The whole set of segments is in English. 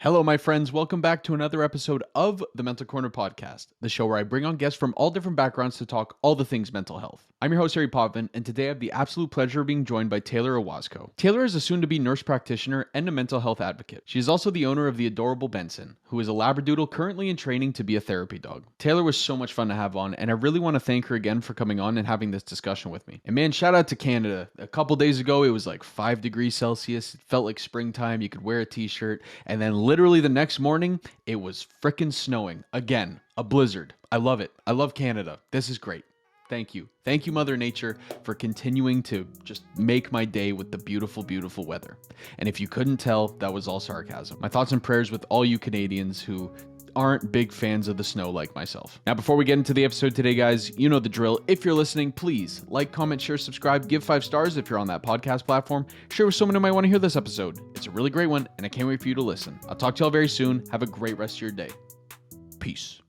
Hello, my friends. Welcome back to another episode of the Mental Corner podcast, the show where I bring on guests from all different backgrounds to talk all the things mental health. I'm your host, Harry Potvin, and today I have the absolute pleasure of being joined by Taylor Iwaszko. Taylor is a soon-to-be nurse practitioner and a mental health advocate. She is also the owner of the adorable Benson, who is a Labradoodle currently in training to be a therapy dog. Taylor was so much fun to have on, and I really want to thank her again for coming on and having this discussion with me. And man, shout out to Canada. A couple days ago, it was like 5 degrees Celsius. It felt like springtime. You could wear a t-shirt, and then literally the next morning, it was frickin' snowing. Again, a blizzard. I love it. I love Canada. This is great. Thank you. Thank you, Mother Nature, for continuing to just make my day with the beautiful, beautiful weather. And if you couldn't tell, that was all sarcasm. My thoughts and prayers with all you Canadians who aren't big fans of the snow like myself. Now, before we get into the episode today, guys, you know the drill. If you're listening, please like, comment, share, subscribe, give 5 stars if you're on that podcast platform. Share with someone who might want to hear this episode. It's a really great one, and I can't wait for you to listen. I'll talk to y'all very soon. Have a great rest of your day. Peace.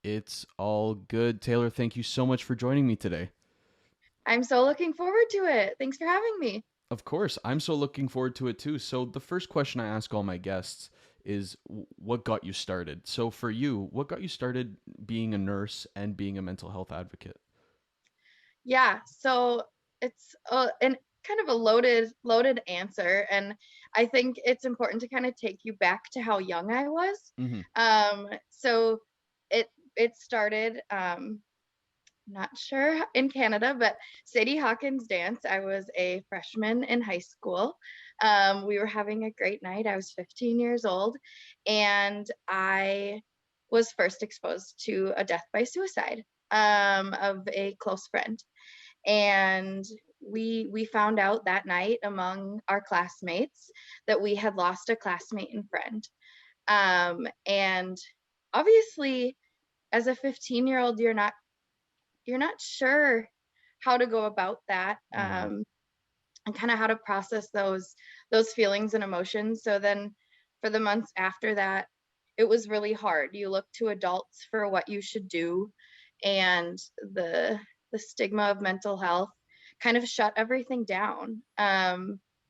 It's all good. Taylor, thank you so much for joining me today. I'm so looking forward to it. Thanks for having me. Of course, I'm so looking forward to it too. So, the first question I ask all my guests is what got you started? So, for you, what got you started being a nurse and being a mental health advocate? Yeah, so it's an kind of a loaded answer, and I think it's important to kind of take you back to how young I was. Mm-hmm. So it started not sure in Canada, but Sadie Hawkins dance. I was a freshman in high school. We were having a great night. I was 15 years old, and I was first exposed to a death by suicide of a close friend. And we found out that night among our classmates that we had lost a classmate and friend. And obviously, as a 15-year-old, you're not sure how to go about that, and kind of how to process those feelings and emotions. So then for the months after that, it was really hard. You look to adults for what you should do, and the stigma of mental health kind of shut everything down.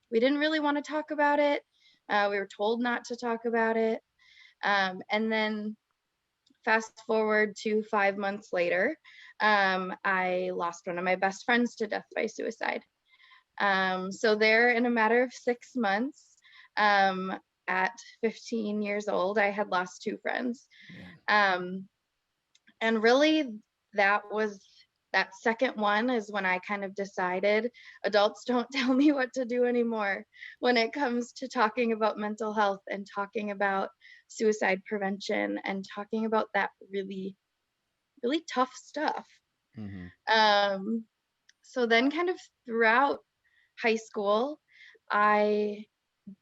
We didn't really want to talk about it. We were told not to talk about it. And then fast forward to 5 months later, I lost one of my best friends to death by suicide. So there, in a matter of 6 months, at 15 years old, I had lost 2 friends. Um, and really, that second one is when I kind of decided adults don't tell me what to do anymore when it comes to talking about mental health and talking about suicide prevention and talking about that really, really tough stuff. Mm-hmm. So then kind of throughout high school, I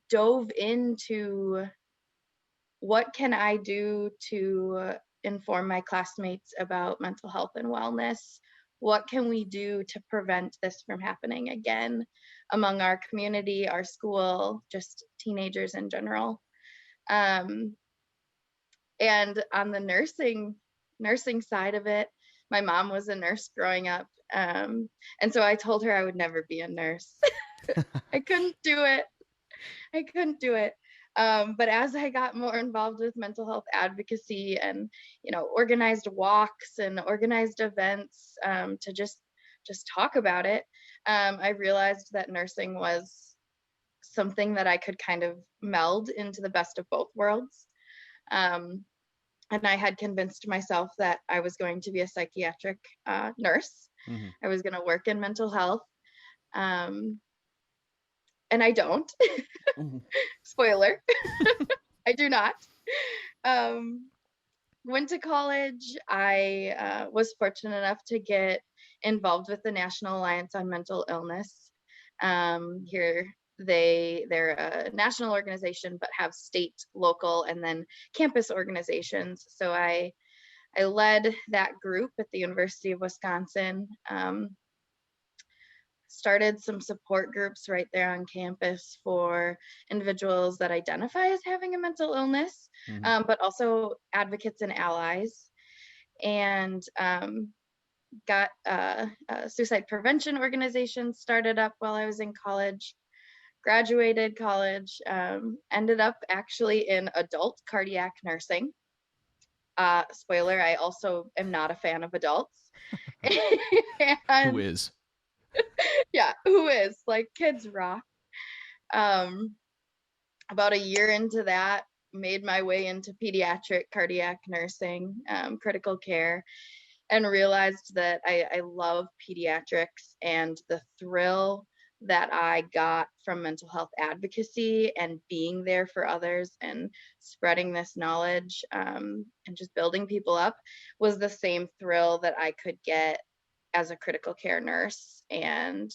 dove into what can I do to inform my classmates about mental health and wellness? What can we do to prevent this from happening again among our community, our school, just teenagers in general? Um, and on the nursing side of it, my mom was a nurse growing up, and so I told her I would never be a nurse. I couldn't do it. I couldn't do it. But as I got more involved with mental health advocacy and, organized walks and organized events, to just talk about it, I realized that nursing was something that I could kind of meld into the best of both worlds. And I had convinced myself that I was going to be a psychiatric nurse. Mm-hmm. I was going to work in mental health. And I don't. Mm-hmm. Spoiler. I do not. Um, Went to college. I was fortunate enough to get involved with the National Alliance on Mental Illness. Here, they're a national organization, but have state, local, and then campus organizations. So I led that group at the University of Wisconsin. started some support groups right there on campus for individuals that identify as having a mental illness, Hmm. but also advocates and allies, and got a suicide prevention organization started up while I was in college. Graduated college, ended up actually in adult cardiac nursing. Spoiler, I also am not a fan of adults. Who And is? yeah, who is? Like, kids rock. Um, about a year into that, made my way into pediatric cardiac nursing, critical care, and realized that I love pediatrics and the thrill that I got from mental health advocacy and being there for others and spreading this knowledge, and just building people up was the same thrill that I could get as a critical care nurse, and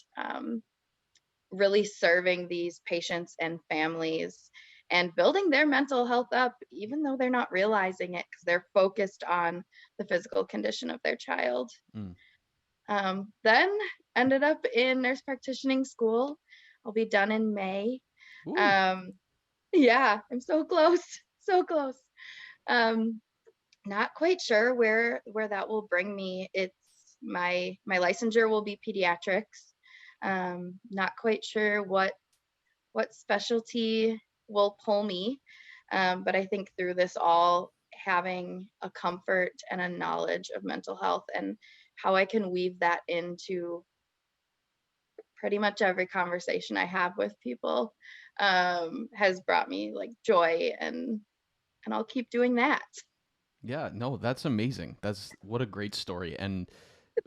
really serving these patients and families and building their mental health up, even though they're not realizing it because they're focused on the physical condition of their child. Mm. Then ended up in nurse practitioning school. I'll be done in May. Ooh. Um, yeah, I'm so close, so close. Um, Not quite sure where that will bring me. It's my licensure will be pediatrics. Not quite sure what specialty will pull me. But I think through this all, having a comfort and a knowledge of mental health and how I can weave that into pretty much every conversation I have with people, has brought me like joy, and I'll keep doing that. Yeah, no, that's amazing. That's what a great story. And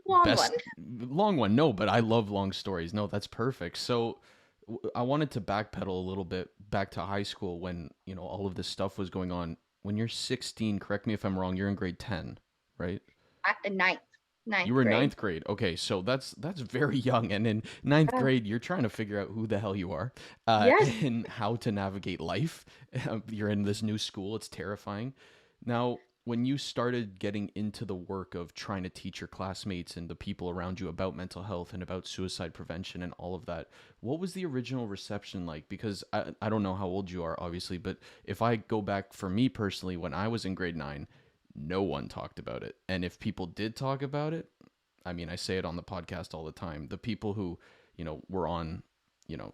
Long one. best long one. No, but I love long stories. No, that's perfect. So I wanted to backpedal a little bit back to high school when, all of this stuff was going on. When you're 16, correct me if I'm wrong, you're in grade 10, right? Ninth, You ninth were grade. ninth grade. Okay, so that's very young. And in ninth Uh, grade, you're trying to figure out who the hell you are, yes. and how to navigate life. You're in this new school. It's terrifying. Now, when you started getting into the work of trying to teach your classmates and the people around you about mental health and about suicide prevention and all of that, what was the original reception like? Because I don't know how old you are, obviously, but if I go back for me personally, when I was in grade 9, no one talked about it. And if people did talk about it, I mean, I say it on the podcast all the time. The people who, were on,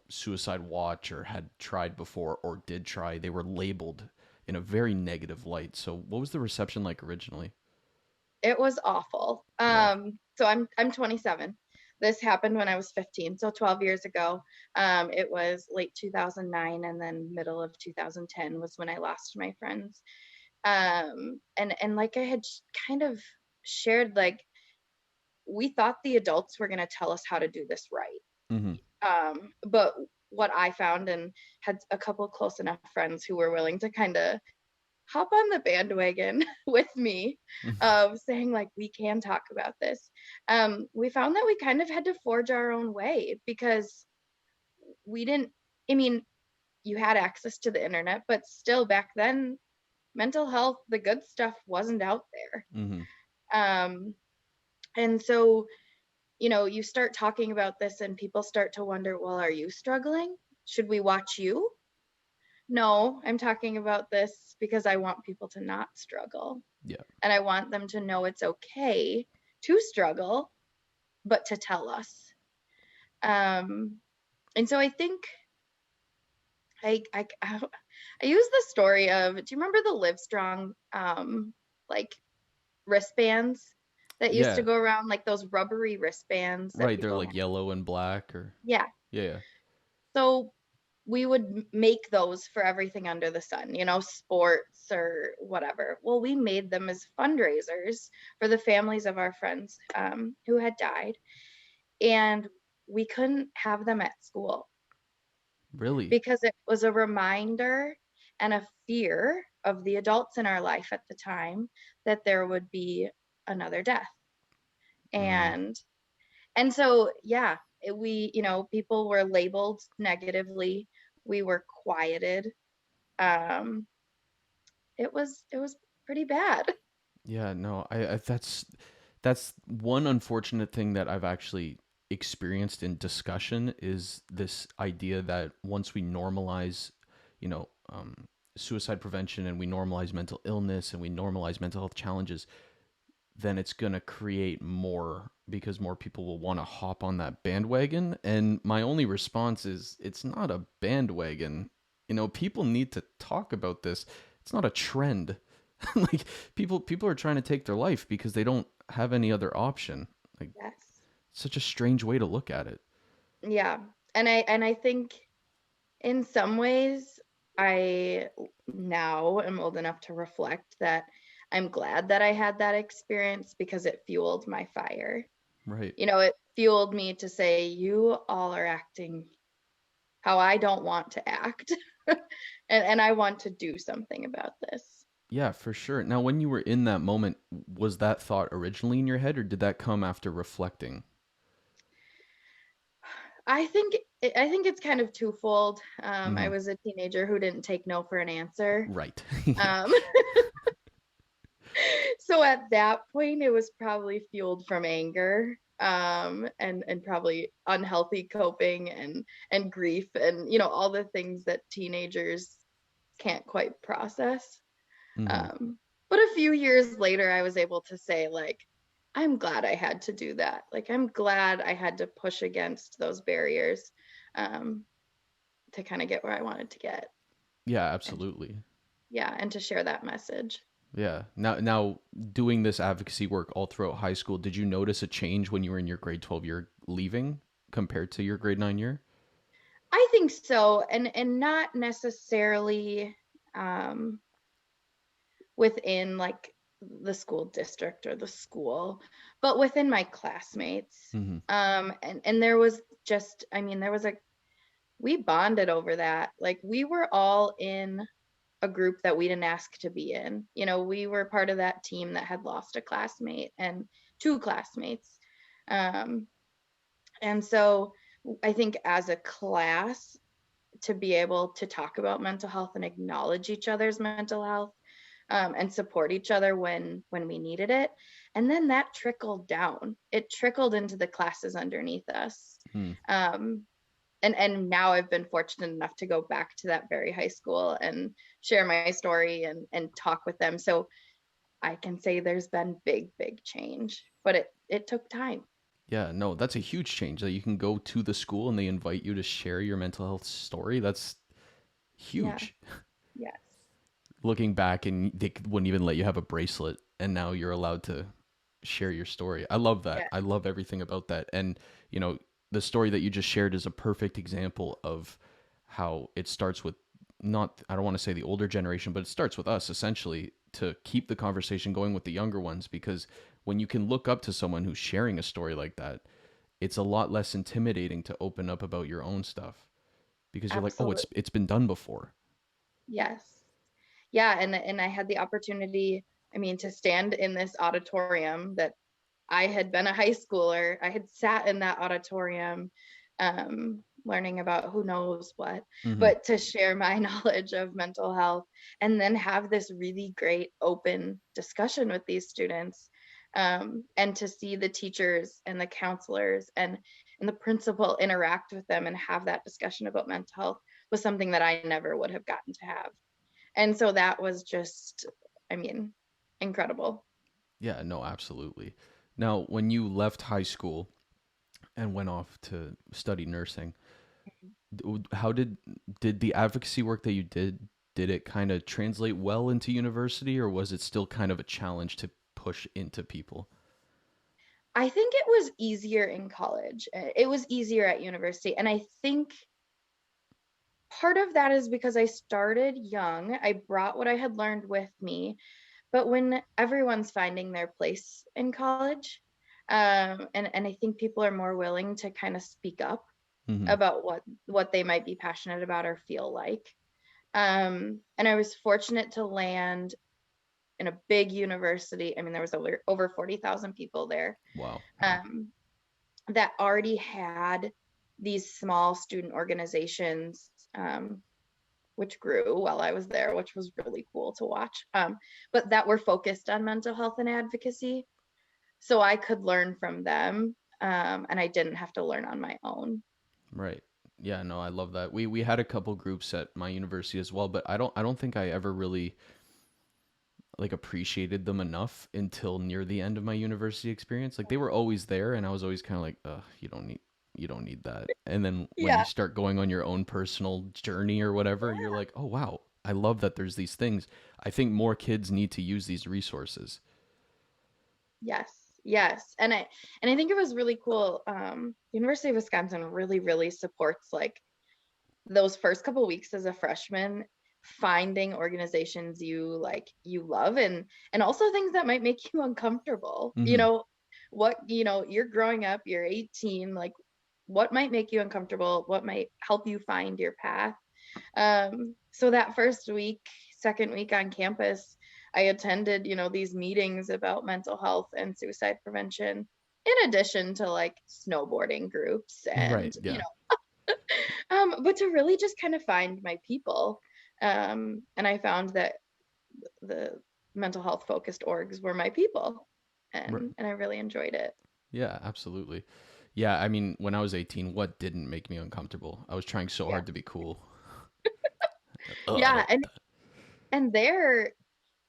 suicide watch or had tried before or did try, they were labeled in a very negative light. So, what was the reception like originally? It was awful. Yeah. So I'm 27. This happened when I was 15, so 12 years ago. It was late 2009, and then middle of 2010 was when I lost my friends. And like I had kind of shared, like, we thought the adults were going to tell us how to do this right. Mm-hmm. But what I found, and had a couple close enough friends who were willing to kind of hop on the bandwagon with me, of saying, like, we can talk about this. We found that we kind of had to forge our own way because we didn't, I mean, you had access to the internet, but still back then, mental health, the good stuff wasn't out there. Mm-hmm. Um, and so, you start talking about this and people start to wonder, well, are you struggling? Should we watch you? No, I'm talking about this because I want people to not struggle. Yeah. And I want them to know it's okay to struggle, but to tell us. Um, and so I think I use the story of, do you remember the Livestrong, like, wristbands that used to Yeah. go around, like those rubbery wristbands that Right. They're people like had? yellow and black or, Yeah. yeah. So we would make those for everything under the sun, sports or whatever. Well, we made them as fundraisers for the families of our friends, who had died. And we couldn't have them at school Really? because it was a reminder and a fear of the adults in our life at the time that there would be another death. Mm. And so, yeah, we, people were labeled negatively. We were quieted. Um, it was pretty bad. Yeah, no, I that's one unfortunate thing that I've actually experienced in discussion is this idea that once we normalize, you know, suicide prevention, and we normalize mental illness, and we normalize mental health challenges, then it's going to create more, because more people will want to hop on that bandwagon. And my only response is, it's not a bandwagon. People need to talk about this. It's not a trend. Like, people are trying to take their life because they don't have any other option. Like, Yes. such a strange way to look at it. Yeah. And I think in some ways I now am old enough to reflect that I'm glad that I had that experience because it fueled my fire. Right. It fueled me to say, you all are acting how I don't want to act. and I want to do something about this. Yeah, for sure. Now, when you were in that moment, was that thought originally in your head, or did that come after reflecting? I think it's kind of twofold. I Mm-hmm. was a teenager who didn't take no for an answer. Right. Yeah. Um, so at that point, it was probably fueled from anger, and probably unhealthy coping and grief, and all the things that teenagers can't quite process. Mm-hmm. But a few years later, I was able to say, like, I'm glad I had to do that. Like, I'm glad I had to push against those barriers, um, to kind of get where I wanted to get. Yeah, And absolutely. yeah, and to share that message. Yeah. Now, doing this advocacy work all throughout high school, did you notice a change when you were in your grade 12 year leaving compared to your grade 9 year? I think so, and not necessarily um, within like the school district or the school, but within my classmates. Mm-hmm. And there was just, I mean, there was we bonded over that. Like, we were all in a group that we didn't ask to be in. We were part of that team that had lost a classmate and two classmates. Um, and so I think as a class, to be able to talk about mental health and acknowledge each other's mental health, and support each other when we needed it. And then that trickled down. It trickled into the classes underneath us. Mm-hmm. And now I've been fortunate enough to go back to that very high school and share my story and talk with them. So I can say there's been big change, but it took time. Yeah, no, that's a huge change that you can go to the school and they invite you to share your mental health story. That's Yeah. huge. Yes. Looking back, and they wouldn't even let you have a bracelet, and now you're allowed to share your story. I love that. Yeah. I love everything about that. And the story that you just shared is a perfect example of how it starts with, not, I don't want to say the older generation, but it starts with us essentially, to keep the conversation going with the younger ones. Because when you can look up to someone who's sharing a story like that, it's a lot less intimidating to open up about your own stuff, because you're like, oh, Absolutely. it's been done before. Yes. Yeah. And I had the opportunity, I mean, to stand in this auditorium that I had been a high schooler. I had sat in that auditorium, learning about who knows what, Mm-hmm. but to share my knowledge of mental health and then have this really great open discussion with these students, and to see the teachers and the counselors and the principal interact with them and have that discussion about mental health was something that I never would have gotten to have. And so that was just, I mean, incredible. Yeah, no, absolutely. Now, when you left high school and went off to study nursing, how did the advocacy work that you did it kind of translate well into university, or was it still kind of a challenge to push into people? I think it was easier in college. It was easier at university. And I think part of that is because I started young. I brought what I had learned with me. But when everyone's finding their place in college, and I think people are more willing to kind of speak up Mm-hmm. about what they might be passionate about or feel like. And I was fortunate to land in a big university. I mean, there was over 40,000 people there. Wow. Yeah. Um, that already had these small student organizations, which grew while I was there, which was really cool to watch, but that were focused on mental health and advocacy. So I could learn from them. and I didn't have to learn on my own. Right. Yeah, no, I love that. We had a couple groups at my university as well, but I don't think I ever really like appreciated them enough until near the end of my university experience. Like they were always there and I was always kind of like, you don't need that. And then when Yeah. you start going on your own personal journey or whatever, you're Yeah. like, "Oh wow, I love that there's these things." I think more kids need to use these resources. Yes. Yes. And I think it was really cool. University of Wisconsin really, really supports like those first couple weeks as a freshman, finding organizations you love, and also things that might make you uncomfortable. Mhm. You're growing up, you're 18, like what might make you uncomfortable, what might help you find your path. So that first week, second week on campus, I attended, these meetings about mental health and suicide prevention, in addition to like snowboarding groups and, Right, yeah. but to really just kind of find my people. And I found that the mental health focused orgs were my people, and I really enjoyed it. Yeah, absolutely. Yeah, I mean, when I was 18, what didn't make me uncomfortable? I was trying so Yeah. hard to be cool. I Yeah. don't like And that. and there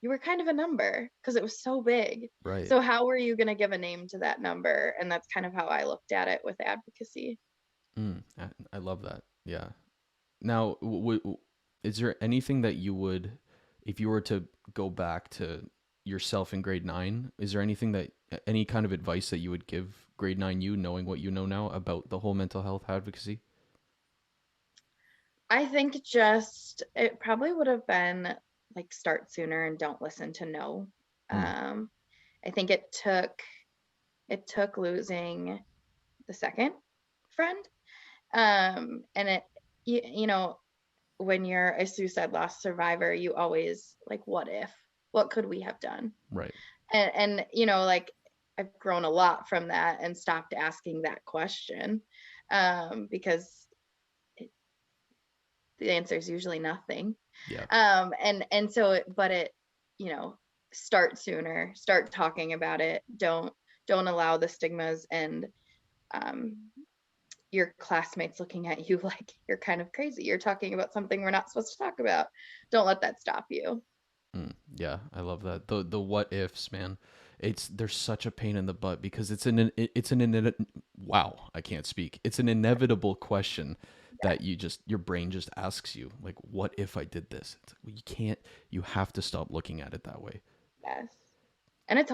you were kind of a number because it was so big. Right. So how were you going to give a name to that number? And that's kind of how I looked at it with advocacy. I love that. Yeah. Now, is there anything that you would, if you were to go back to yourself in grade nine, is there anything that, any kind of advice that you would give grade nine you, knowing what you know now about the whole mental health advocacy? I think just it probably would have been like start sooner and don't listen to no. Mm, Um, I think it took losing the second friend. And you know, when you're a suicide loss survivor, you always like, what if? What could we have done? right. And like I've grown a lot from that and stopped asking that question, because the answer is usually nothing. Yeah. And so but it you know start sooner, start talking about it, don't allow the stigmas and um, your classmates looking at you like you're kind of crazy, you're talking about something we're not supposed to talk about. Don't let that stop you. Yeah, I love that. The what ifs, man. There's such a pain in the butt because wow, I can't speak. It's an inevitable question that your brain just asks you, like, what if I did this? It's like, well, you can't. You have to stop looking at it that way. Yes. And it's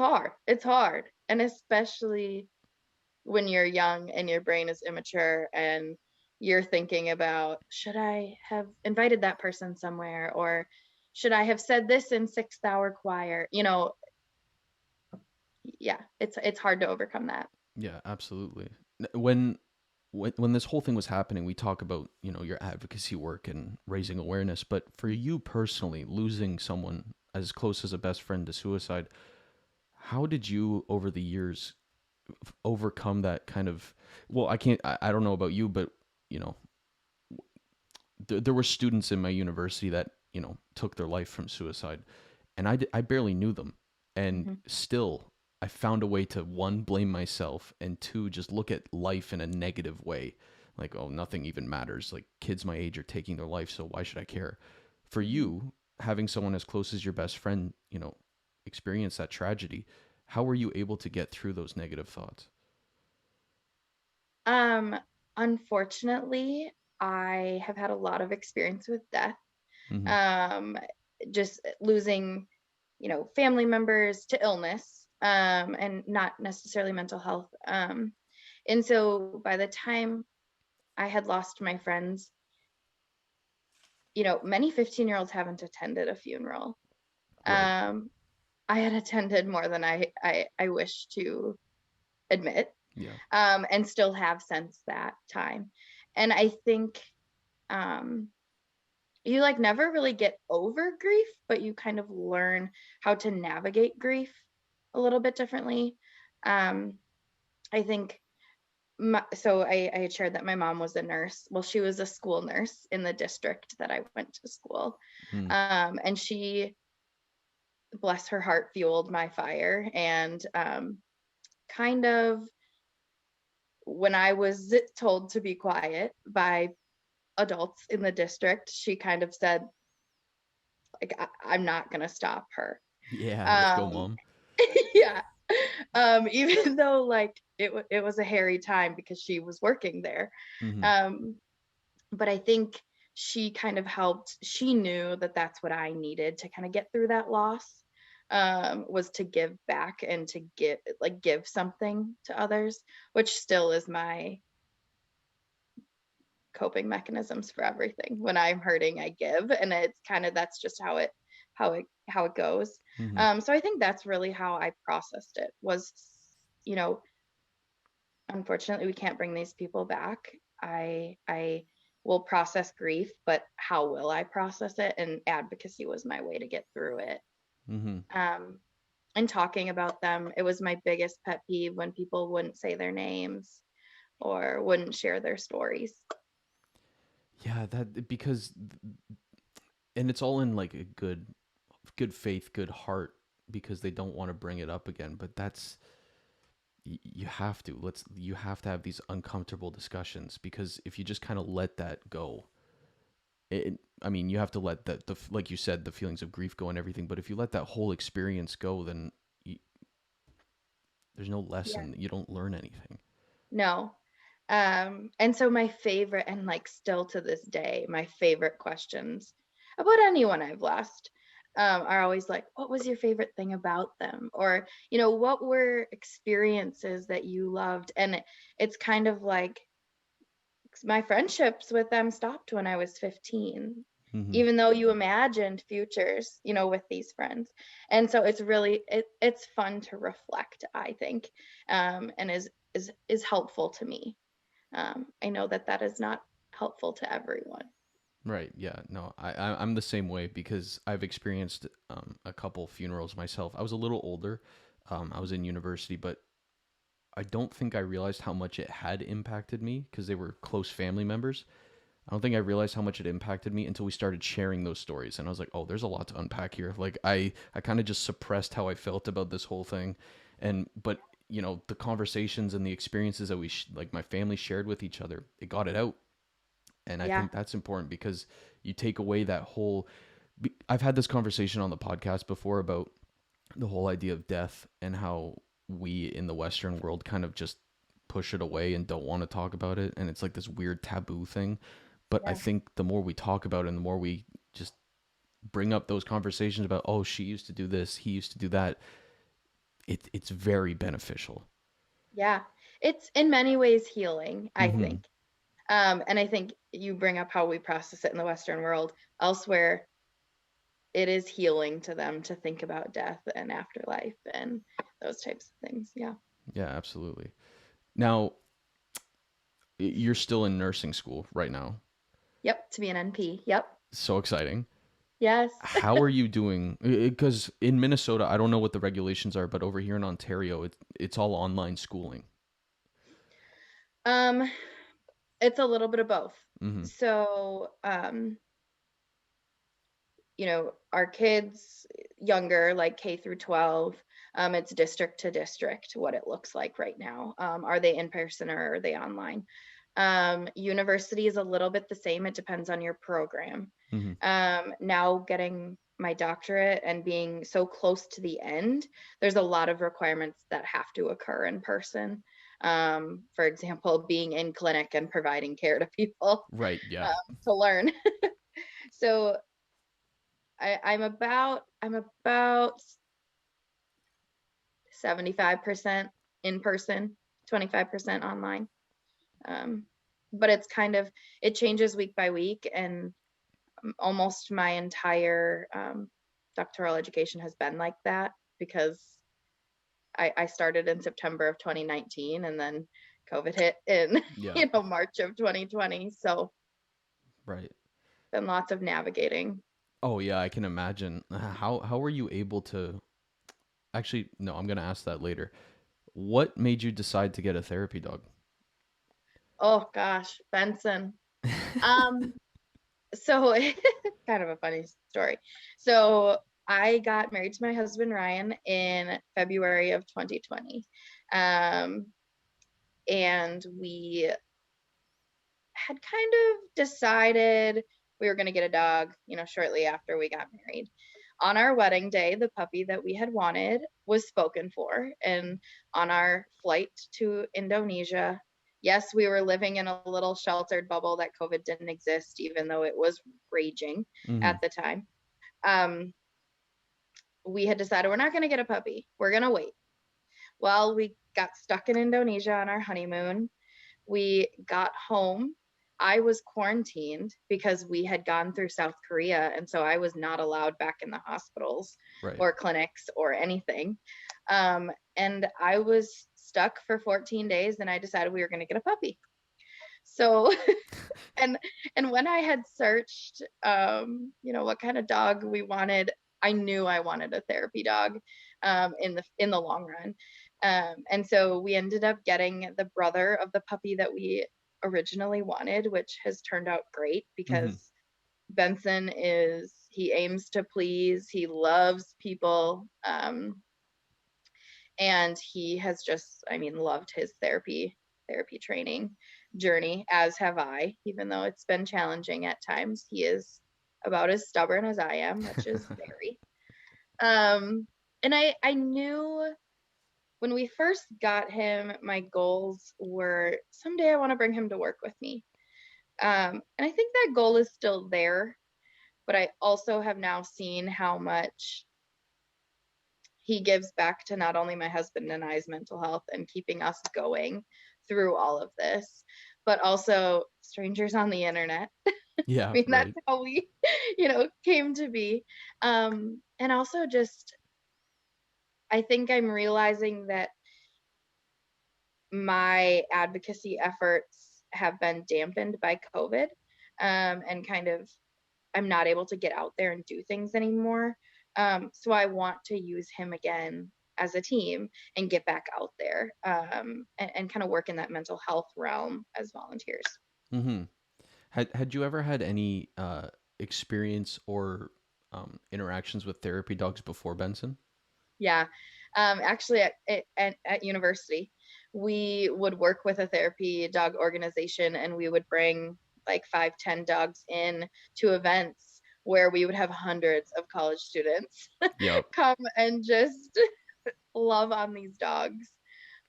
hard, and especially when you're young and your brain is immature and you're thinking about, should I have invited that person somewhere, or should I have said this in sixth hour choir? Yeah, it's hard to overcome that. Yeah, absolutely. When this whole thing was happening, we talk about, your advocacy work and raising awareness, but for you personally, losing someone as close as a best friend to suicide, how did you over the years overcome that kind of, well, I don't know about you, but you know there were students in my university that took their life from suicide, and I barely knew them, and Mm-hmm. still I found a way to, one, blame myself, and two, just look at life in a negative way, like, oh, nothing even matters, like kids my age are taking their life, so why should I care? For Mm-hmm. you, having someone as close as your best friend experience that tragedy, how were you able to get through those negative thoughts? Um, Unfortunately, I have had a lot of experience with death. Hmm. Um, just losing, family members to illness, and not necessarily mental health. And so by the time I had lost my friends, many 15-year-olds haven't attended a funeral. Right. Um, I had attended more than I wish to admit, Yeah. and still have since that time. And I think, um, you like never really get over grief, but you kind of learn how to navigate grief a little bit differently. Um, I think so I had shared that my mom was a nurse. Well, she was a school nurse in the district that I went to school. Mm, And she, bless her heart, fueled my fire and kind of when I was told to be quiet by adults in the district, she kind of said, like, I'm not going to stop her. Yeah, let's go, Um, mom. yeah. Even though like it was a hairy time because she was working there. Mm-hmm. Um, but I think she kind of helped. She knew that that's what I needed to kind of get through that loss, was to give back and to give something to others, which still is my coping mechanisms for everything. When I'm hurting, I give, and it's kind of, that's just how it goes. Mm-hmm. So I think that's really how I processed it, was, you know, unfortunately we can't bring these people back. I will process grief, but how will I process it? And advocacy was my way to get through it. Mm-hmm. And talking about them, it was my biggest pet peeve when people wouldn't say their names or wouldn't share their stories. Yeah, that because and it's all in like a good faith, good heart because they don't want to bring it up again, but that's you have to you have to have these uncomfortable discussions because if you just kind of let that go, I mean, you have to let the like you said, the feelings of grief go and everything, but if you let that whole experience go, then there's no Yeah. lesson. You don't learn anything. No. And so my favorite, and like still to this day, my favorite questions about anyone I've lost, are always like, what was your favorite thing about them? Or, what were experiences that you loved? And it's kind of like my friendships with them stopped when I was 15, Mm-hmm. even though you imagined futures, with these friends. And so it's really, it's fun to reflect, I think, and is helpful to me. I know that that is not helpful to everyone. Right. Yeah. No, I'm the same way because I've experienced a couple funerals myself. I was a little older. I was in university, but I don't think I realized how much it had impacted me because they were close family members. I don't think I realized how much it impacted me until we started sharing those stories, and I was like, "Oh, there's a lot to unpack here." Like I kind of just suppressed how I felt about this whole thing, and but the conversations and the experiences that like my family shared with each other, it got it out, and I Yeah. think that's important because you take away that whole. I've had this conversation on the podcast before about the whole idea of death and how we in the Western world kind of just push it away and don't want to talk about it, and it's like this weird taboo thing. But I Yeah. think the more we talk about it and the more we just bring up those conversations about, oh, she used to do this, he used to do that, it's very beneficial. Yeah. It's in many ways healing, I Mm-hmm. think. And I think you bring up how we process it in the Western world. Elsewhere, it is healing to them to think about death and afterlife and those types of things. Yeah. Yeah, absolutely. Now, you're still in nursing school right now. Yep. To be an NP. Yep. So exciting. Yes. How are you doing? Because in Minnesota, I don't know what the regulations are, but over here in Ontario, it's all online schooling. Um, it's a little bit of both. Mm-hmm. So, our kids younger, like K through 12, it's district to district what it looks like right now. Are they in person or are they online? University is a little bit the same. It depends on your program. Mm-hmm. Now getting my doctorate and being so close to the end, there's a lot of requirements that have to occur in person. For example, being in clinic and providing care to people, Right. Yeah. to learn. So I'm about 75% in person, 25% online. Um, but it changes week by week, and almost my entire doctoral education has been like that because I started in September of 2019 and then COVID hit in Yeah. March of 2020. So Right. been lots of navigating. Oh yeah, I can imagine. How were you able to actually no, I'm gonna ask that later. What made you decide to get a therapy dog? Oh gosh, Benson. Um, so kind of a funny story. So I got married to my husband Ryan in February of 2020. Um, and we had kind of decided we were going to get a dog, shortly after we got married. On our wedding day, the puppy that we had wanted was spoken for. And on our flight to Indonesia, yes, we were living in a little sheltered bubble that COVID didn't exist, even though it was raging Mm-hmm. at the time. We had decided we're not going to get a puppy. We're going to wait. Well, we got stuck in Indonesia on our honeymoon. We got home. I was quarantined because we had gone through South Korea. And so I was not allowed back in the hospitals Right. or clinics or anything. And I was stuck for 14 days and I decided we were going to get a puppy. So, and when I had searched, what kind of dog we wanted, I knew I wanted a therapy dog, in the long run. And so we ended up getting the brother of the puppy that we originally wanted, which has turned out great Mm-hmm. because Benson he aims to please, he loves people, and he has just, loved his therapy training journey, as have I, even though it's been challenging at times. He is about as stubborn as I am, which is very. And I knew when we first got him, my goals were someday I want to bring him to work with me. And I think that goal is still there, but I also have now seen how much he gives back to not only my husband and I's mental health and keeping us going through all of this, but also strangers on the internet. Yeah, That's right. how we, came to be. And also just, I think I'm realizing that my advocacy efforts have been dampened by COVID, and kind of I'm not able to get out there and do things anymore. So I want to use him again as a team and get back out there, and kind of work in that mental health realm as volunteers. Mm-hmm. Had you ever had any experience or interactions with therapy dogs before Benson? Yeah. Actually, at university, we would work with a therapy dog organization and we would bring like 5, 10 dogs in to events where we would have hundreds of college students Yep. come and just love on these dogs.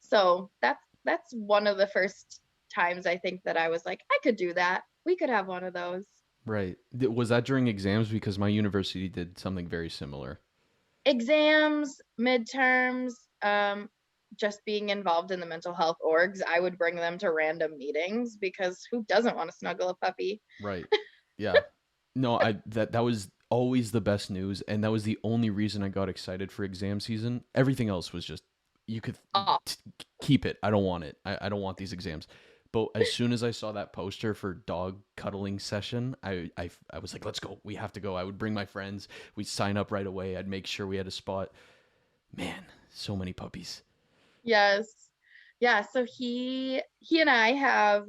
So that's one of the first times I think that I was like, I could do that. We could have one of those. Right. Was that during exams? Because my university did something very similar. Exams, midterms, just being involved in the mental health orgs, I would bring them to random meetings because who doesn't want to snuggle a puppy? Right. Yeah. No, that was always the best news, and that was the only reason I got excited for exam season. Everything else was just you could Oh, t- keep it. I don't want it. I don't want these exams. But as soon as I saw that poster for dog cuddling session, I was like, let's go. We have to go. I would bring my friends. We'd sign up right away. I'd make sure we had a spot. Man, so many puppies. yes. Yeah, so he and I have,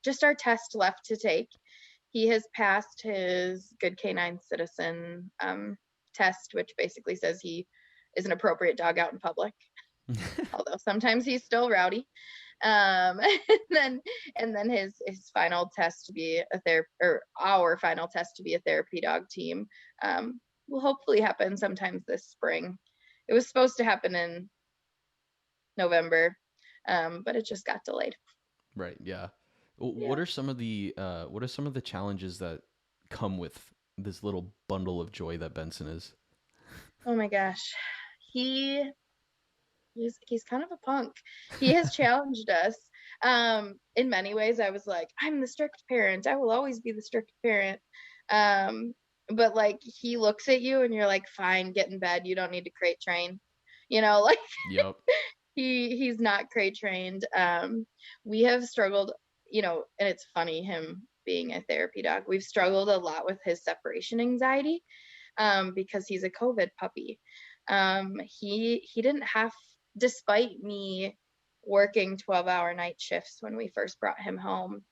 just our test left to take. He has passed his good canine citizen, test, which basically says he is an appropriate dog out in public, although sometimes he's still rowdy. And then his final test to be a therapy, or our final test to be a therapy dog team, will hopefully happen sometimes this spring. It was supposed to happen in November, but it just got delayed. Right. Yeah. Yeah. What are some of the challenges that come with this little bundle of joy that Benson is? Oh my gosh. He he's kind of a punk. He has challenged us. In many ways, I was like, I'm the strict parent. I will always be the strict parent. But like he looks at you and you're like, fine, get in bed. You don't need to crate train. Like Yep. he's not crate trained. We have struggled, and it's funny him being a therapy dog. We've struggled a lot with his separation anxiety, because he's a COVID puppy. He didn't have, despite me working 12-hour night shifts when we first brought him home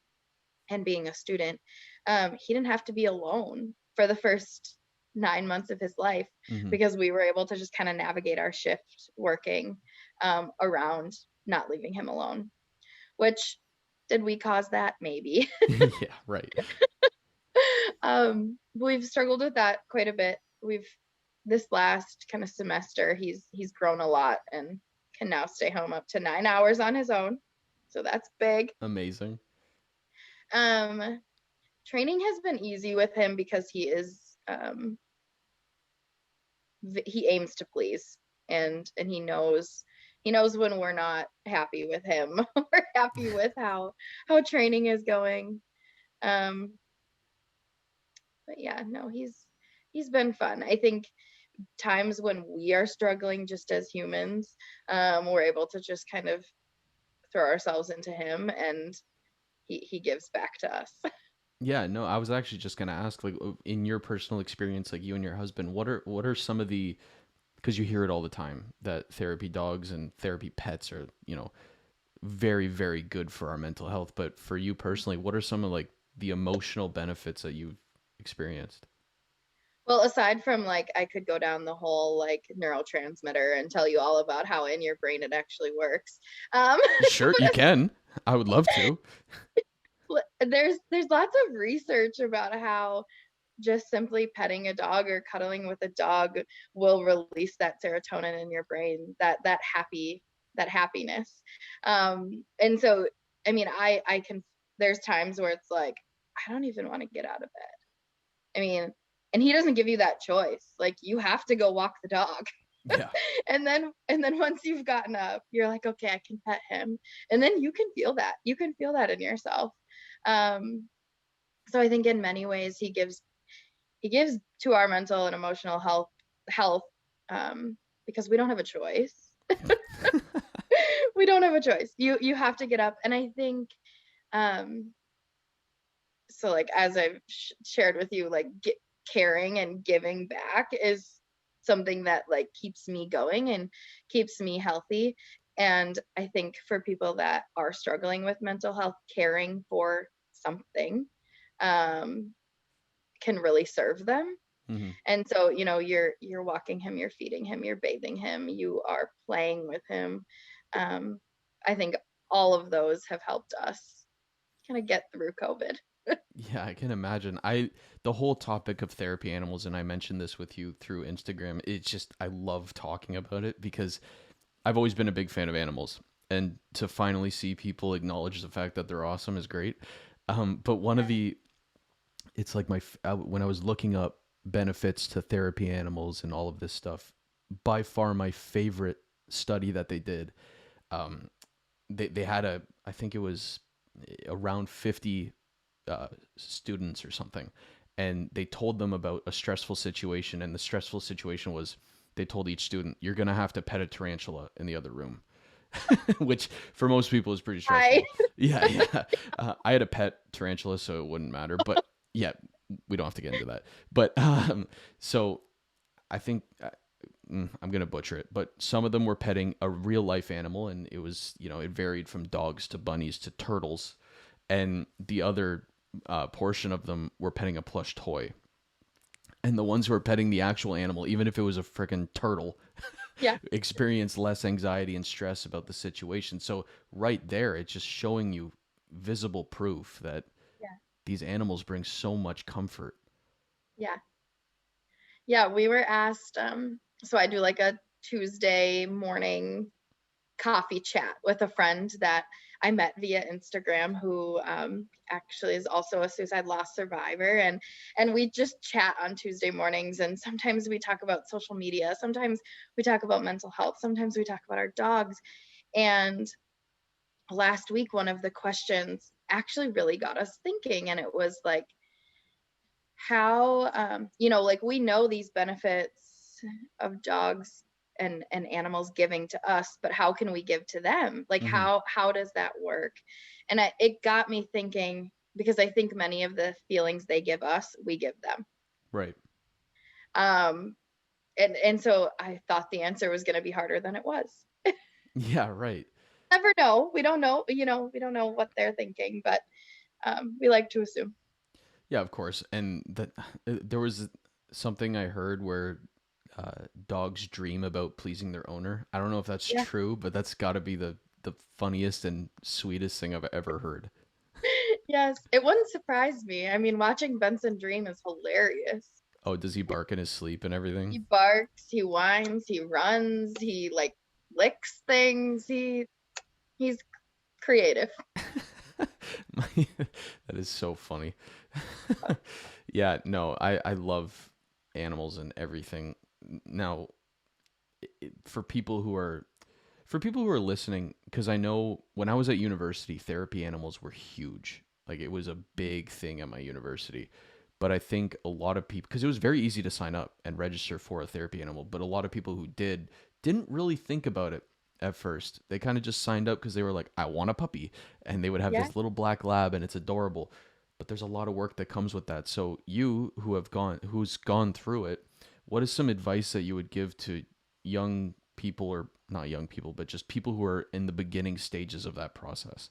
and being a student, he didn't have to be alone for the first 9 months of his life Hmm. because we were able to just kind of navigate our shift working, around not leaving him alone, which did we cause that? Maybe. Yeah, right. We've struggled with that quite a bit. We've this last kind of semester, he's grown a lot and can now stay home up to 9 hours on his own. So that's big. Amazing. Um, Training has been easy with him because he aims to please, and he knows when we're not happy with him or happy with how training is going. Um, but yeah, no, he's been fun. I think times when we are struggling just as humans, we're able to just kind of throw ourselves into him, and he gives back to us. Yeah, no, I was actually just gonna ask, like, in your personal experience, like you and your husband, what are some of the, because you hear it all the time that therapy dogs and therapy pets are, very, very good for our mental health. But for you personally, what are some of like the emotional benefits that you've experienced? Well, aside from like I could go down the whole like neurotransmitter and tell you all about how in your brain it actually works. Um, Sure, you can. I would love to. there's lots of research about how just simply petting a dog or cuddling with a dog will release that serotonin in your brain, that happiness. And so, I mean, I can. There's times where it's like I don't even want to get out of bed. I mean, and he doesn't give you that choice. Like you have to go walk the dog. Yeah. And then once you've gotten up, you're like, okay, I can pet him. And then you can feel that. You can feel that in yourself. Um, so I think in many ways he gives to our mental and emotional health, because we don't have a choice. We don't have a choice. You have to get up, and I think um so like as I've shared with you, like caring and giving back is something that like keeps me going and keeps me healthy. And I think for people that are struggling with mental health, caring for something um can really serve them. Hmm. And so, you're walking him, you're feeding him, you're bathing him, you are playing with him. um I think all of those have helped us kind of get through COVID. Yeah, I can imagine. The whole topic of therapy animals, and I mentioned this with you through Instagram. It's just I love talking about it because I've always been a big fan of animals, and to finally see people acknowledge the fact that they're awesome is great. But one of the, it's like when I was looking up benefits to therapy animals and all of this stuff, by far my favorite study that they did. Um, they had I think it was around 50 students or something, and they told them about a stressful situation, and the stressful situation was they told each student, you're gonna have to pet a tarantula in the other room. Which for most people is pretty I stressful. Yeah, yeah. I had a pet tarantula, so it wouldn't matter. But yeah, we don't have to get into that. But so I think I'm gonna butcher it, but some of them were petting a real life animal, and it was, it varied from dogs to bunnies to turtles, and the other portion of them were petting a plush toy. And the ones who were petting the actual animal, even if it was a freaking turtle, yeah, experience less anxiety and stress about the situation. So right there, it's just showing you visible proof that yeah, these animals bring so much comfort. yeah, yeah. We were asked. So I do like a Tuesday morning coffee chat with a friend that I met via Instagram, who actually is also a suicide loss survivor, and we just chat on Tuesday mornings. And sometimes we talk about social media, sometimes we talk about mental health, sometimes we talk about our dogs. And last week, one of the questions actually really got us thinking, and it was like, how like we know these benefits of dogs and animals giving to us, but how can we give to them? Like Hmm. how does that work? And it got me thinking, because I think many of the feelings they give us, we give them. Right. um and so I thought the answer was going to be harder than it was. Yeah, right. Never know. We don't know, we don't know what they're thinking, but we like to assume. Yeah, of course. And that there was something I heard where dogs dream about pleasing their owner. I don't know if that's Yeah, true, but that's got to be the the funniest and sweetest thing I've ever heard. Yes, it wouldn't surprise me. I mean, watching Benson dream is hilarious. Oh, does he He bark in his sleep and everything? he barks, he whines, he runs, he like licks things. He's creative. That is so funny. Yeah, no, I love animals and everything. Now, for people who are listening, because I know when I was at university, therapy animals were huge. Like it was a big thing at my university. But I think a lot of people, because it was very easy to sign up and register for a therapy animal, but a lot of people who didn't really think about it at first. They kind of just signed up because they were like, I want a puppy. And they would have Yeah. this little black lab and it's adorable. But there's a lot of work that comes with that. So you who's gone through it, what is some advice that you would give to young people, or not young people, but just people who are in the beginning stages of that process?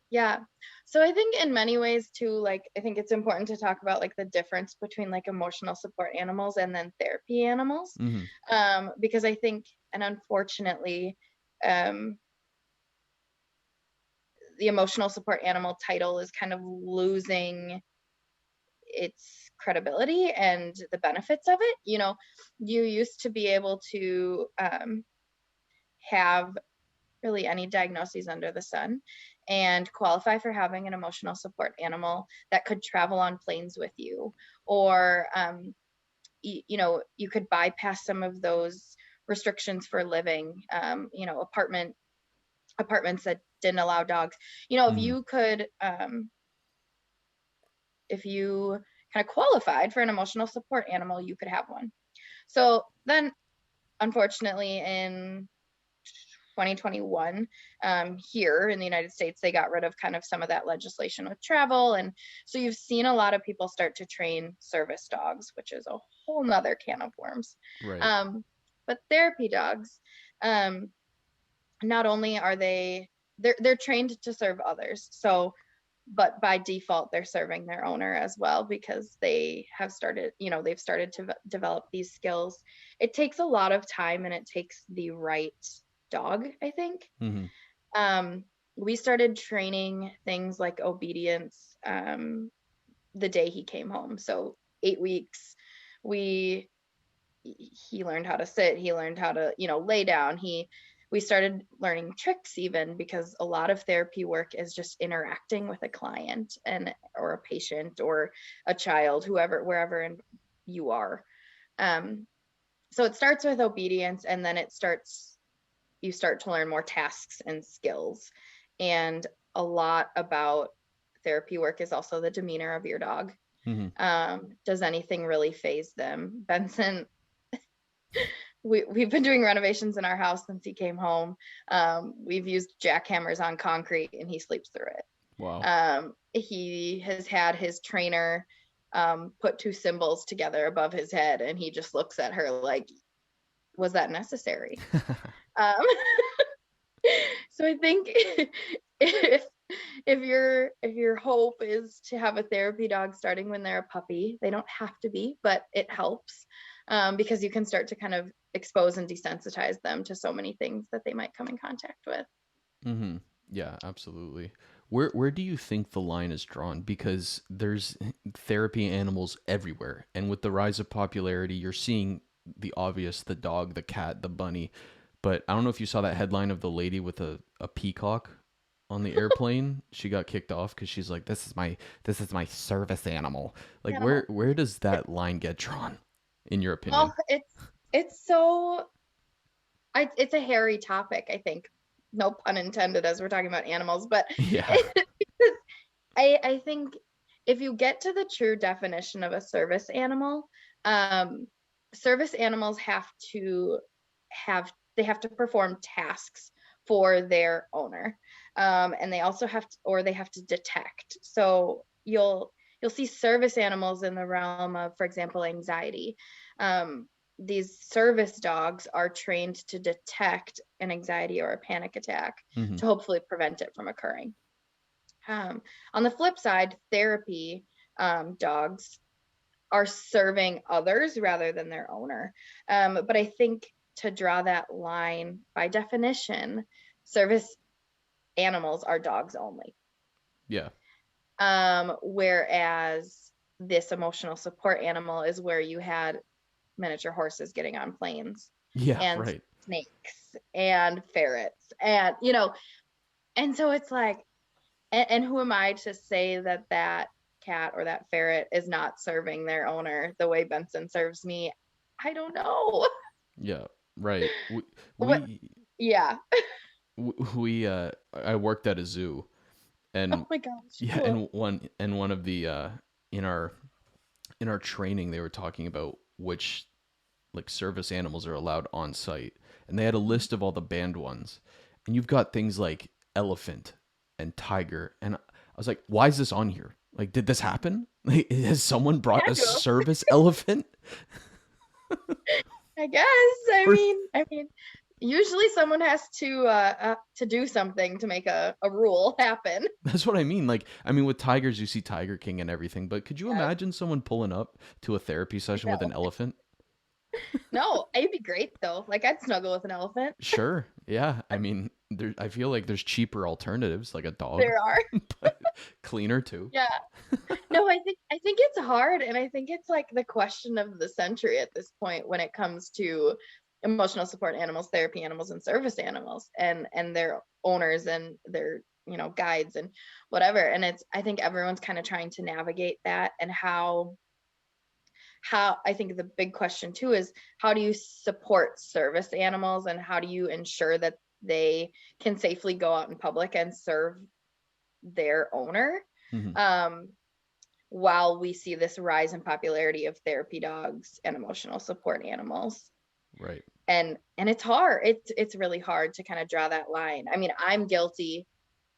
Yeah. So I think in many ways too, like I think it's important to talk about like the difference between like emotional support animals and then therapy animals. Mm-hmm. Because I think, and unfortunately, um, the emotional support animal title is kind of losing its credibility and the benefits of it. You know, you used to be able to have really any diagnoses under the sun and qualify for having an emotional support animal that could travel on planes with you, or you know, you could bypass some of those restrictions for living, you know, apartments that didn't allow dogs. You know, Mm-hmm. if you kind of qualified for an emotional support animal, you could have one. So then, unfortunately, in 2021, here in the United States, they got rid of kind of some of that legislation with travel. And so you've seen a lot of people start to train service dogs, which is a whole nother can of worms. Right. Um, but therapy dogs, um, not only are they're trained to serve others. So but by default they're serving their owner as well because they have started, you know, they've started to develop these skills. It takes a lot of time and it takes the right dog, I think. Mm-hmm. um, we started training things like obedience the day he came home. So 8 weeks, we he learned how to sit, he learned how to, you know, lay down. We started learning tricks even because a lot of therapy work is just interacting with a client and or a patient or a child, whoever, wherever you are. um, so it starts with obedience, and then you start to learn more tasks and skills. And a lot about therapy work is also the demeanor of your dog. Mm-hmm. Does anything really phase them? Benson, we've been doing renovations in our house since he came home. We've used jackhammers on concrete and he sleeps through it. Wow. He has had his trainer put two cymbals together above his head and he just looks at her like, was that necessary? Um, so I think if if your hope is to have a therapy dog starting when they're a puppy, they don't have to be, but it helps, because you can start to kind of expose and desensitize them to so many things that they might come in contact with. Mm-hmm. Yeah, absolutely. Where do you think the line is drawn? Because there's therapy animals everywhere, and with the rise of popularity, you're seeing the obvious: the dog, the cat, the bunny. But I don't know if you saw that headline of the lady with a peacock on the airplane. She got kicked off because she's like, this is my service animal. Like, Animal. where does that line get drawn, in your Oh, opinion? it's so it's a hairy topic, I think. No pun intended, as we're talking about animals, but Yeah. I think if you get to the true definition of a service animal, um, service animals have to perform tasks for their owner, and they also they have to detect. So you'll see service animals in the realm of, for example, anxiety. These service dogs are trained to detect an anxiety or a panic attack Mm-hmm. to hopefully prevent it from occurring. On the flip side, therapy dogs are serving others rather than their owner. But I think to draw that line, by definition, service animals are dogs only. Yeah. Whereas this emotional support animal is where you had miniature horses getting on planes Yeah, and right. snakes and ferrets and and so it's like, and who am I to say that that cat or that ferret is not serving their owner the way Benson serves me? I don't know. Yeah, right. We What? we Yeah. I worked at a zoo, and Oh my gosh, yeah, cool. and one of the in our training they were talking about which like service animals are allowed on site, and they had a list of all the banned ones, and you've got things like elephant and tiger, and I was like, why is this on here? Like, did this happen? Like, has someone brought Had a to. service elephant? I guess. Or I mean, usually someone has to do something to make a rule happen. that's what I mean. Like, I mean, with tigers, you see Tiger King and everything, but could you Yes. imagine someone pulling up to a therapy session with No. an elephant? No, it'd be great though. Like I'd snuggle with an elephant. Sure. Yeah. I mean, I feel like there's cheaper alternatives, like a dog, There are. but cleaner too. Yeah. No, I think it's hard, and I think it's like the question of the century at this point when it comes to emotional support animals, therapy animals, and service animals, and their owners and their guides and whatever. And it's I think everyone's kind of trying to navigate that, and how I think the big question too is how do you support service animals and how do you ensure that they can safely go out in public and serve their owner, Hmm. um, while we see this rise in popularity of therapy dogs and emotional support animals. Right. And it's hard. It's really hard to kind of draw that line. I mean, I'm guilty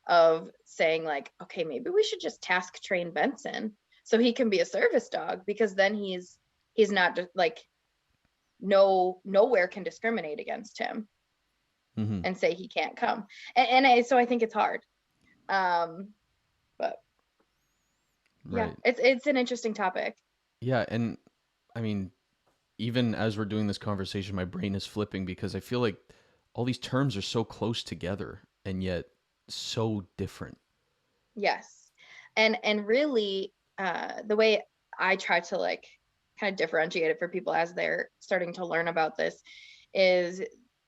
of saying like, okay, maybe we should just task train Benson so he can be a service dog, because then he's not just like nowhere can discriminate against him Hmm. and say he can't come. So I think it's hard. But yeah, Right. it's an interesting topic. Yeah. And I mean, even as we're doing this conversation, my brain is flipping because I feel like all these terms are so close together and yet so different. Yes. And really, the way I try to like kind of differentiate it for people as they're starting to learn about this is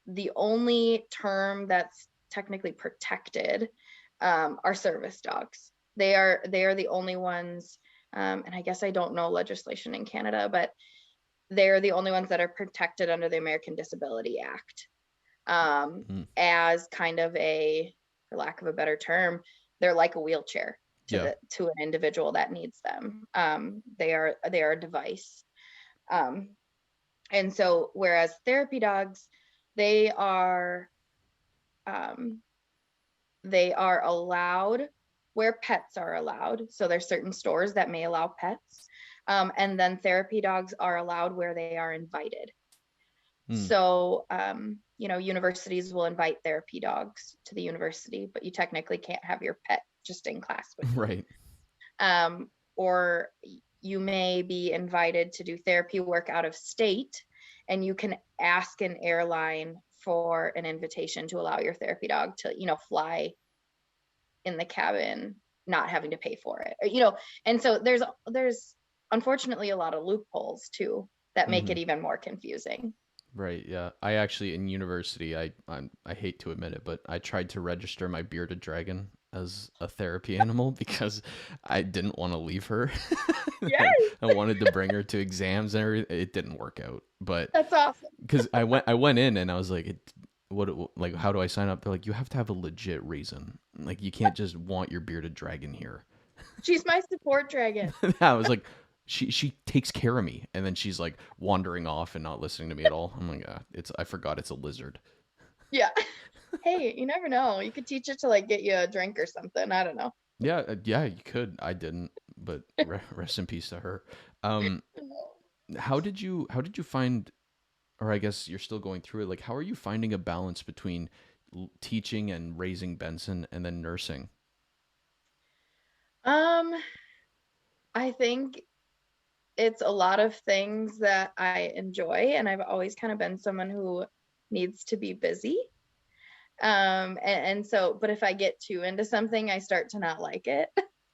the only term that's technically protected, are service dogs. They are the only ones, and I guess I don't know legislation in Canada, but they're the only ones that are protected under the American Disability Act, Mm. as kind of a, for lack of a better term, they're like a wheelchair Yeah. to an individual that needs them. They are a device. Um, and so whereas therapy dogs, they are um, they are allowed where pets are allowed. So there's certain stores that may allow pets. And then therapy dogs are allowed where they are invited. Mm. So, universities will invite therapy dogs to the university, but you technically can't have your pet just in class with you. Right. Or you may be invited to do therapy work out of state, and you can ask an airline for an invitation to allow your therapy dog to, fly in the cabin, not having to pay for it. And so there's unfortunately a lot of loopholes too that make Hmm. it even more confusing. Right. Yeah. I actually in university, I hate to admit it, but I tried to register my bearded dragon as a therapy animal because I didn't want to leave her. Yes, I wanted to bring her to exams and everything. It didn't work out, but that's awesome. because I went in and I was like, like how do I sign up? They're like, you have to have a legit reason. Like you can't just want your bearded dragon here. She's my support dragon. I was like, she takes care of me, and then she's like wandering off and not listening to me at all. I'm like, it's I forgot it's a lizard. Yeah. Hey, you never know. You could teach it to like get you a drink or something. I don't know. Yeah, yeah, you could. I didn't, but rest in peace to her. Um, how did you find, or I guess you're still going through it. Like, how are you finding a balance between teaching and raising Benson, and then nursing? Um, I think it's a lot of things that I enjoy, and I've always kind of been someone who needs to be busy. And so, but if I get too into something, I start to not like it.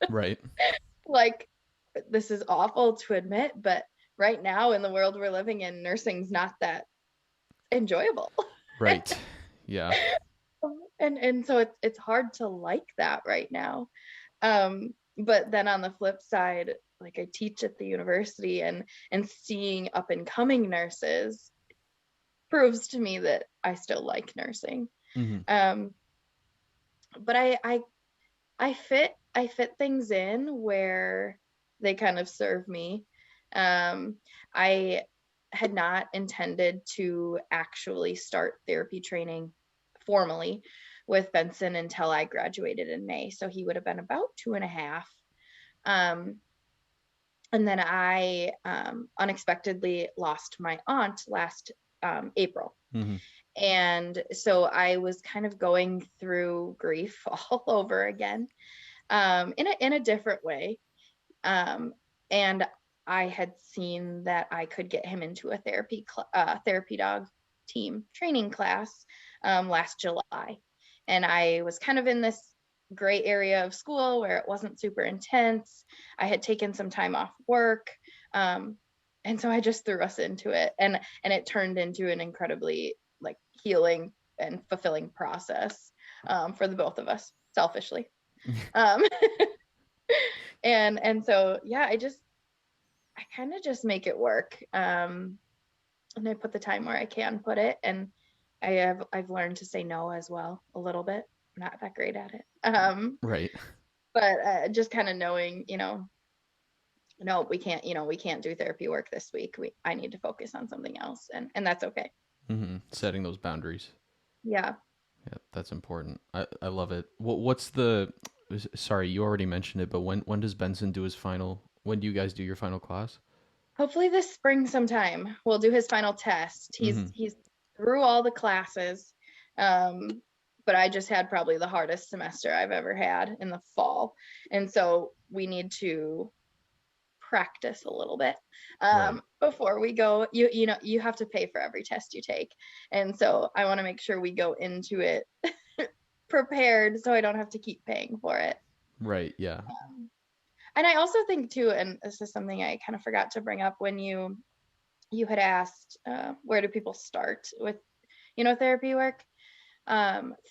Right. Like, this is awful to admit, but right now in the world we're living in, nursing's not that enjoyable. Right. Yeah. And so it's hard to like that right now. But then on the flip side, like I teach at the university, and seeing up and coming nurses proves to me that I still like nursing. Hmm. Um, but I fit things in where they kind of serve me. I had not intended to actually start therapy training formally with Benson until I graduated in May. So he would have been about 2.5. Um, and then I unexpectedly lost my aunt last April. Hmm. And so I was kind of going through grief all over again, in a different way. And I had seen that I could get him into a therapy dog team training class last July, and I was kind of in this gray area of school where it wasn't super intense. I had taken some time off work, and so I just threw us into it, and it turned into an incredibly like healing and fulfilling process for the both of us, selfishly. Um, and so yeah, I kind of just make it work, and I put the time where I can put it, and I've learned to say no as well a little bit. I'm not that great at it, Right. but just kind of knowing, no, we can't do therapy work this week. I need to focus on something else, and that's okay. Hmm. Setting those boundaries. Yeah. Yeah, that's important. I love it. What's the? Sorry, you already mentioned it, but when does Benson do his final? When do you guys do your final class? Hopefully this spring sometime we'll do his final test. Hmm. He's through all the classes. Um, but I just had probably the hardest semester I've ever had in the fall. And so we need to practice a little bit Right. before we go. You have to pay for every test you take. And so I want to make sure we go into it prepared so I don't have to keep paying for it. Right. Yeah. And I also think too, and this is something I kind of forgot to bring up when you had asked, where do people start with therapy work.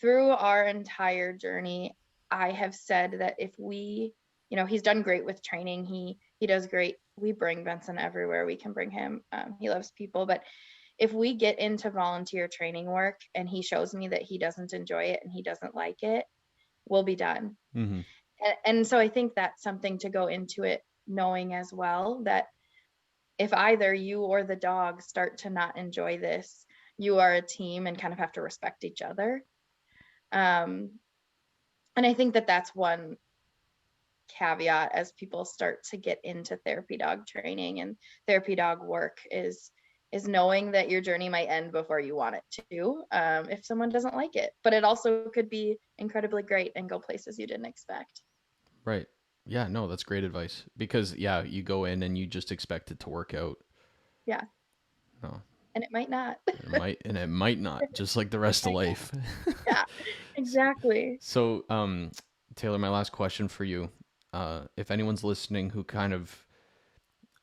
Through our entire journey, I have said that if he's done great with training. He does great. We bring Benson everywhere we can bring him. He loves people, but if we get into volunteer training work and he shows me that he doesn't enjoy it and he doesn't like it, we'll be done. Hmm. And so I think that's something to go into it knowing as well, that if either you or the dog start to not enjoy this, you are a team and kind of have to respect each other. And I think that that's one caveat as people start to get into therapy dog training and therapy dog work is knowing that your journey might end before you want it to, if someone doesn't like it. But it also could be incredibly great and go places you didn't expect. Right. Yeah. No, that's great advice because yeah, you go in and you just expect it to work out. Yeah. No, And it might not. it might not, just like the It rest of might not. life. Yeah, exactly. So, Taylor, my last question for you. If anyone's listening who kind of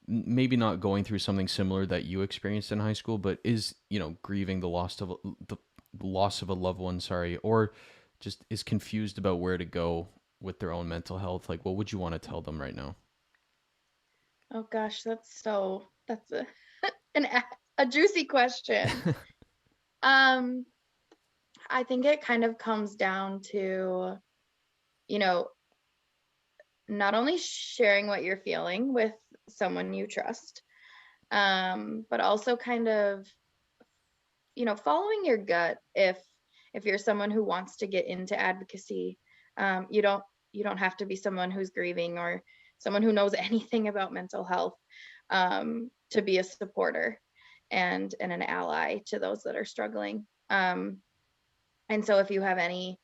maybe not going through something similar that you experienced in high school, but is, grieving the loss of a loved one, sorry, or just is confused about where to go with their own mental health, like what would you want to tell them right now? Oh gosh, that's an, a juicy question. Um, I think it kind of comes down to, you know, not only sharing what you're feeling with someone you trust, but also kind of, following your gut. If you're someone who wants to get into advocacy, you don't have to be someone who's grieving or someone who knows anything about mental health, to be a supporter and an ally to those that are struggling. And so if you have any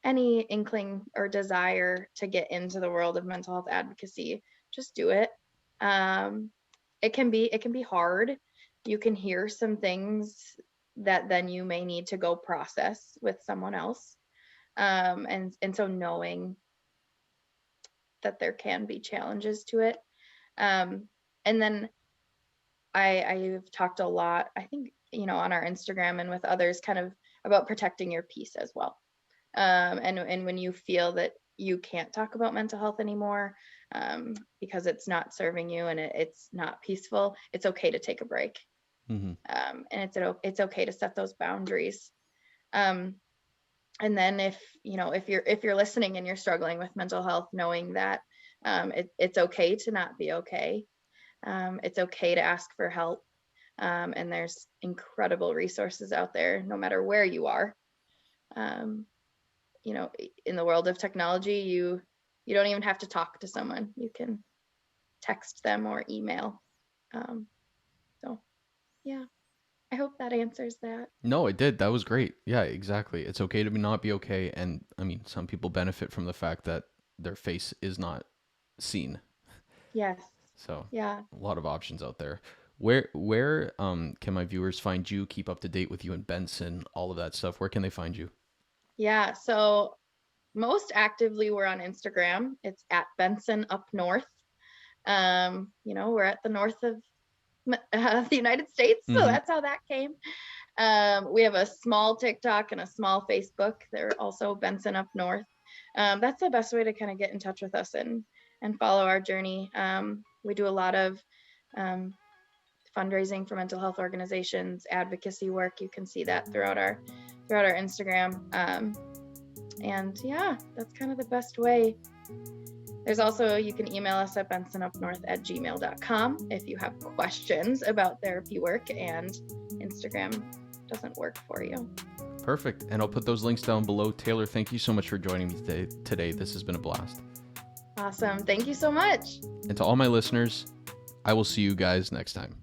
inkling or desire to get into the world of mental health advocacy, just do it. Um, it can be hard. You can hear some things that then you may need to go process with someone else. And so knowing that there can be challenges to it. And then I've talked a lot, I think, on our Instagram and with others, kind of about protecting your peace as well. And when you feel that you can't talk about mental health anymore, because it's not serving you and it's not peaceful, it's okay to take a break. Mm-hmm. And it's okay to set those boundaries. And then if you're listening and you're struggling with mental health, knowing that it's okay to not be okay. It's okay to ask for help. And there's incredible resources out there, no matter where you are. In the world of technology, you don't even have to talk to someone. You can text them or email. So yeah, I hope that answers that. No, it did. That was great. Yeah, exactly. It's okay to not be okay. And I mean, some people benefit from the fact that their face is not seen. Yes. So Yeah. a lot of options out there. Where can my viewers find you, keep up to date with you and Benson, all of that stuff? Where can they find you? Yeah. So most actively we're on Instagram. It's at Benson Up North. We're at the north of the United States, so that's how that came. We have a small TikTok and a small Facebook. They're also Benson Up North. That's the best way to kind of get in touch with us and follow our journey. We do a lot of fundraising for mental health organizations, advocacy work. You can see that throughout our Instagram. And yeah, that's kind of the best way. There's also, you can email us at bensonupnorth@gmail.com if you have questions about therapy work and Instagram doesn't work for you. Perfect. And I'll put those links down below. Taylor, thank you so much for joining me today. This has been a blast. Awesome. Thank you so much. And to all my listeners, I will see you guys next time.